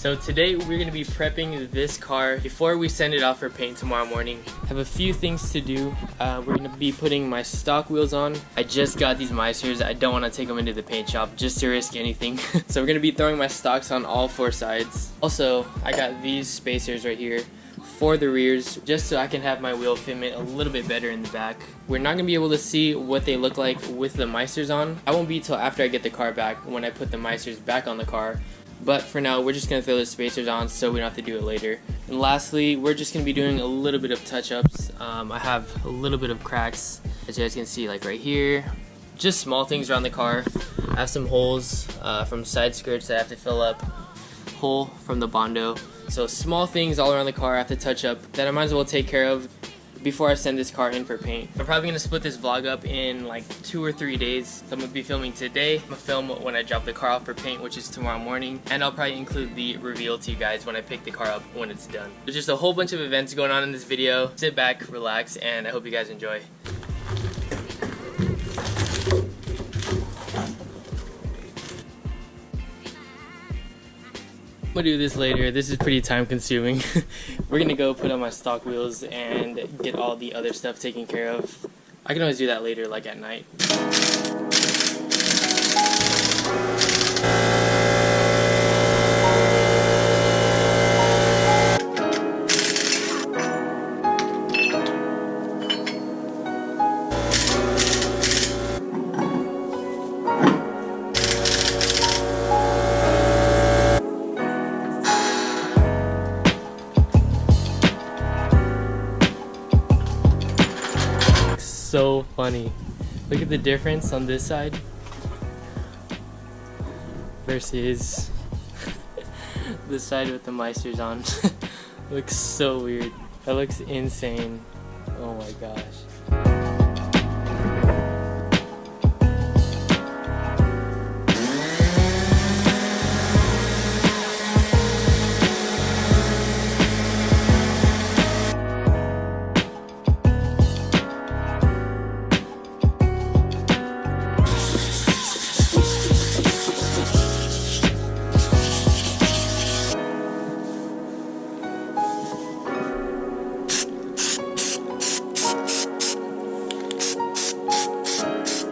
So today we're going to be prepping this car before we send it off for paint tomorrow morning. I have a few things to do. We're going to be putting my stock wheels on. I just got these Meisters. I don't want to take them into the paint shop just to risk anything. So we're going to be throwing my stocks on all four sides. Also, I got these spacers right here for the rears, just so I can have my wheel fitment a little bit better in the back. We're not gonna be able to see what they look like with the Meisters on. I won't be till after I get the car back when I put the Meisters back on the car. But for now, we're just gonna throw the spacers on so we don't have to do it later. And lastly, we're just gonna be doing a little bit of touch-ups. I have a little bit of cracks, as you guys can see, like right here. Just small things around the car. I have some holes from side skirts that I have to fill up. Hole from the Bondo. So small things all around the car I have to touch up that I might as well take care of before I send this car in for paint. I'm probably gonna split this vlog up in like 2 or 3 days. So I'm gonna be filming today. I'm gonna film when I drop the car off for paint, which is tomorrow morning. And I'll probably include the reveal to you guys when I pick the car up when it's done. There's just a whole bunch of events going on in this video. Sit back, relax, and I hope you guys enjoy. I'm gonna do this later. This is pretty time consuming. We're gonna go put on my stock wheels and get all the other stuff taken care of. I can always do that later, like at night. So funny. Look at the difference on this side versus the side with the Meisters on. Looks so weird. That looks insane. Oh my gosh.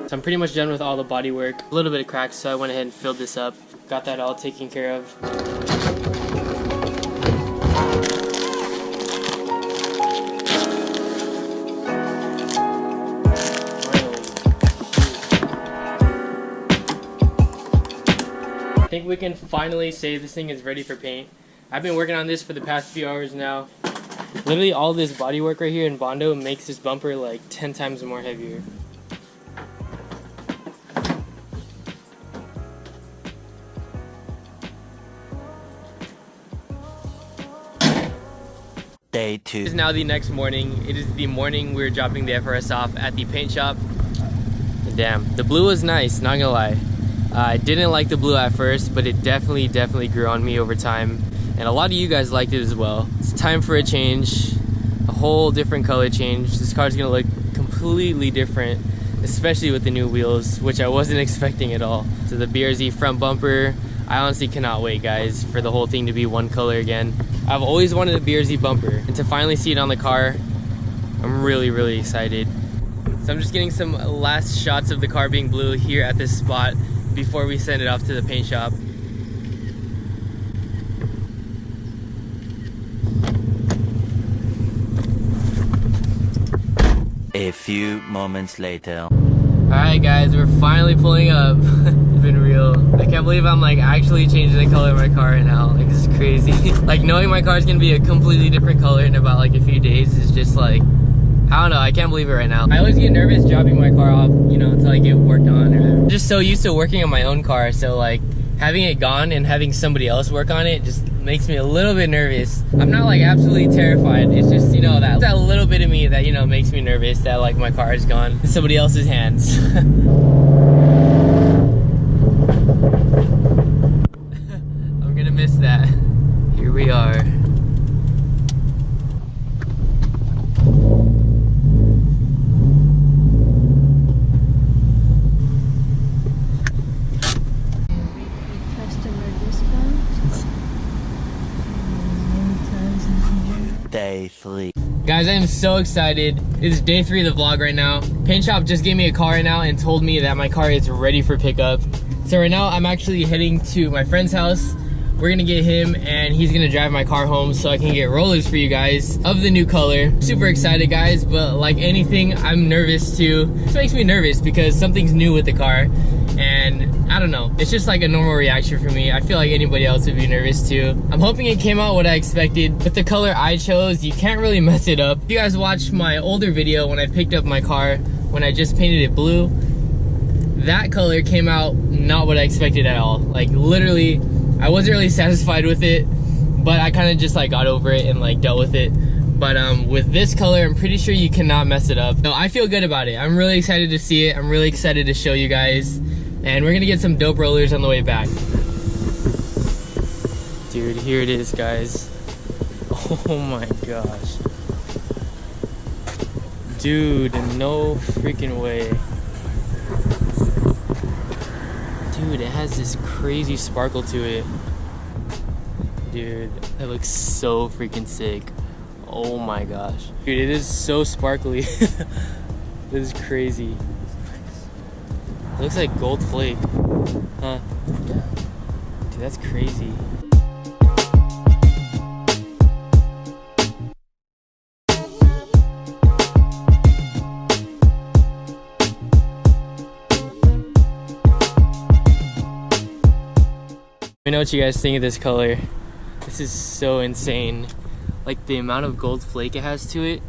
So I'm pretty much done with all the body work. A little bit of cracks, so I went ahead and filled this up. Got that all taken care of. I think we can finally say this thing is ready for paint. I've been working on this for the past few hours now. Literally all this body work right here in Bondo makes this bumper like 10 times more heavier. Day 2. It is now the next morning. It is the morning we're dropping the FRS off at the paint shop. Damn, the blue was nice, not gonna lie. I didn't like the blue at first, but it definitely grew on me over time. And a lot of you guys liked it as well. It's time for a change, a whole different color change. This car's gonna look completely different, especially with the new wheels, which I wasn't expecting at all. So the BRZ front bumper, I honestly cannot wait, guys, for the whole thing to be one color again. I've always wanted a BRZ bumper, and to finally see it on the car, I'm really excited. So I'm just getting some last shots of the car being blue here at this spot before we send it off to the paint shop. A few moments later. Alright guys, we're finally pulling up. It's been real. I can't believe I'm like actually changing the color of my car right now. Like, this is crazy. Like, knowing my car is gonna be a completely different color in about like a few days is just like, I don't know, I can't believe it right now. I always get nervous dropping my car off, you know, until I get worked on. I'm just so used to working on my own car, so like having it gone and having somebody else work on it just makes me a little bit nervous. I'm not like absolutely terrified. It's just, you know, that little bit of me that, you know, makes me nervous that like my car is gone in somebody else's hands. I'm gonna miss that. Here we are. so excited. It's day 3 of the vlog right now. Paint shop just gave me a car right now and told me that my car is ready for pickup. So right now I'm actually heading to my friend's house. We're gonna get him and he's gonna drive my car home so I can get rollers for you guys of the new color. Super excited, guys, but like anything, I'm nervous too. This makes me nervous because something's new with the car, and I don't know, it's just like a normal reaction for me. I feel like anybody else would be nervous too. I'm hoping it came out what I expected. With the color I chose, you can't really mess it up. If you guys watched my older video when I picked up my car, when I just painted it blue, that color came out not what I expected at all. Like literally, I wasn't really satisfied with it, but I kind of just like got over it and like dealt with it. But with this color, I'm pretty sure you cannot mess it up. So I feel good about it. I'm really excited to see it. I'm really excited to show you guys. And we're gonna get some dope rollers on the way back. Dude, here it is, guys. Oh my gosh. Dude, no freaking way. Dude, it has this crazy sparkle to it. Dude, that looks so freaking sick. Oh my gosh. Dude, it is so sparkly. This is crazy. It looks like gold flake. Huh? Dude, that's crazy. Let me know what you guys think of this color. This is so insane. Like the amount of gold flake it has to it.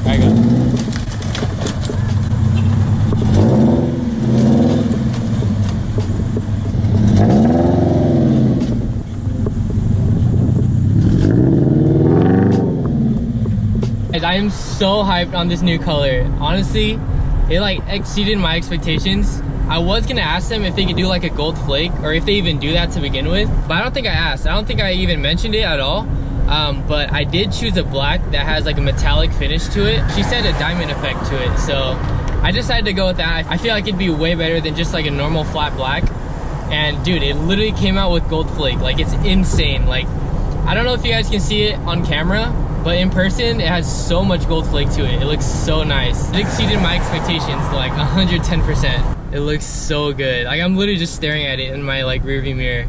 There I go. I am so hyped on this new color. Honestly, it like exceeded my expectations. I was gonna ask them if they could do like a gold flake or if they even do that to begin with, but I don't think I asked. I don't think I even mentioned it at all. But I did choose a black that has like a metallic finish to it. She said a diamond effect to it, so I decided to go with that. I feel like it'd be way better than just like a normal flat black. And dude, it literally came out with gold flake. Like it's insane. Like I don't know if you guys can see it on camera, but in person, it has so much gold flake to it. It looks so nice. It exceeded my expectations to like 110%. It looks so good. Like I'm literally just staring at it in my like rearview mirror.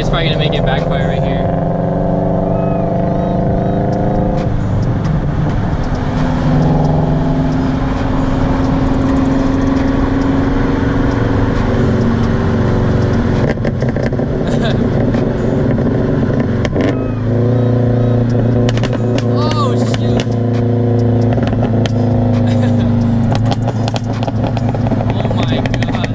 Probably gonna make it backfire right here. Oh shoot! Oh my god!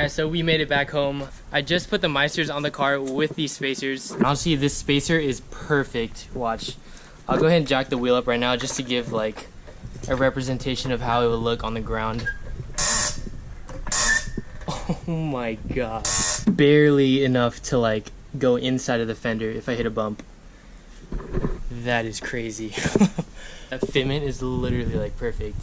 So we made it back home. I just put the Meisters on the car with these spacers. Honestly, this spacer is perfect. Watch. I'll go ahead and jack the wheel up right now just to give like a representation of how it would look on the ground. Oh my god. Barely enough to like go inside of the fender if I hit a bump. That is crazy. That fitment is literally like perfect.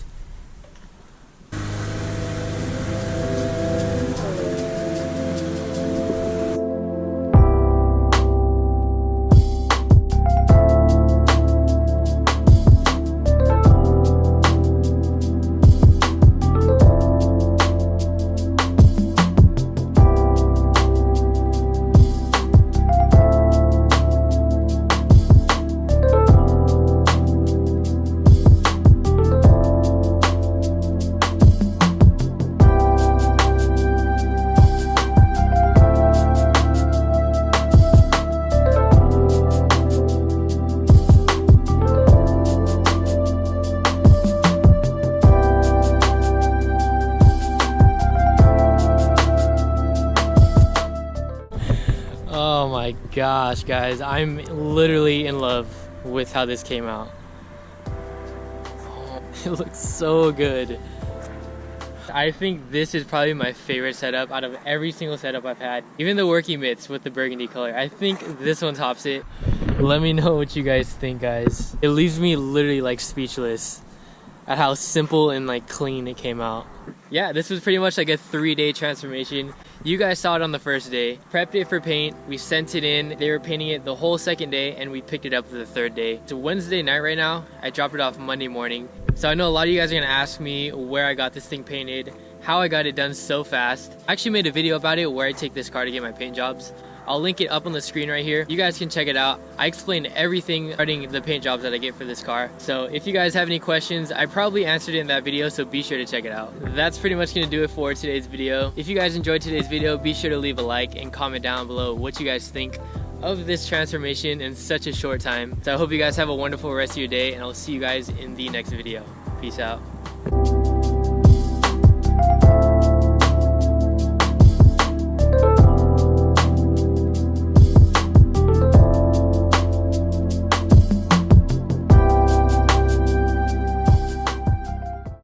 gosh, guys, I'm literally in love with how this came out. Oh, it looks so good. I think this is probably my favorite setup out of every single setup I've had. Even the working mitts with the burgundy color. I think this one tops it. Let me know what you guys think, guys. It leaves me literally like speechless at how simple and like clean it came out. Yeah, this was pretty much like a 3-day transformation. You guys saw it on the first day. Prepped it for paint, we sent it in, they were painting it the whole second day, and we picked it up the third day. It's a Wednesday night right now. I dropped it off Monday morning. So I know a lot of you guys are gonna ask me where I got this thing painted, how I got it done so fast. I actually made a video about it where I take this car to get my paint jobs. I'll link it up on the screen right here. You guys can check it out. I explained everything regarding the paint jobs that I get for this car. So if you guys have any questions, I probably answered it in that video, so be sure to check it out. That's pretty much gonna do it for today's video. If you guys enjoyed today's video, be sure to leave a like and comment down below what you guys think of this transformation in such a short time. So I hope you guys have a wonderful rest of your day, and I'll see you guys in the next video. Peace out.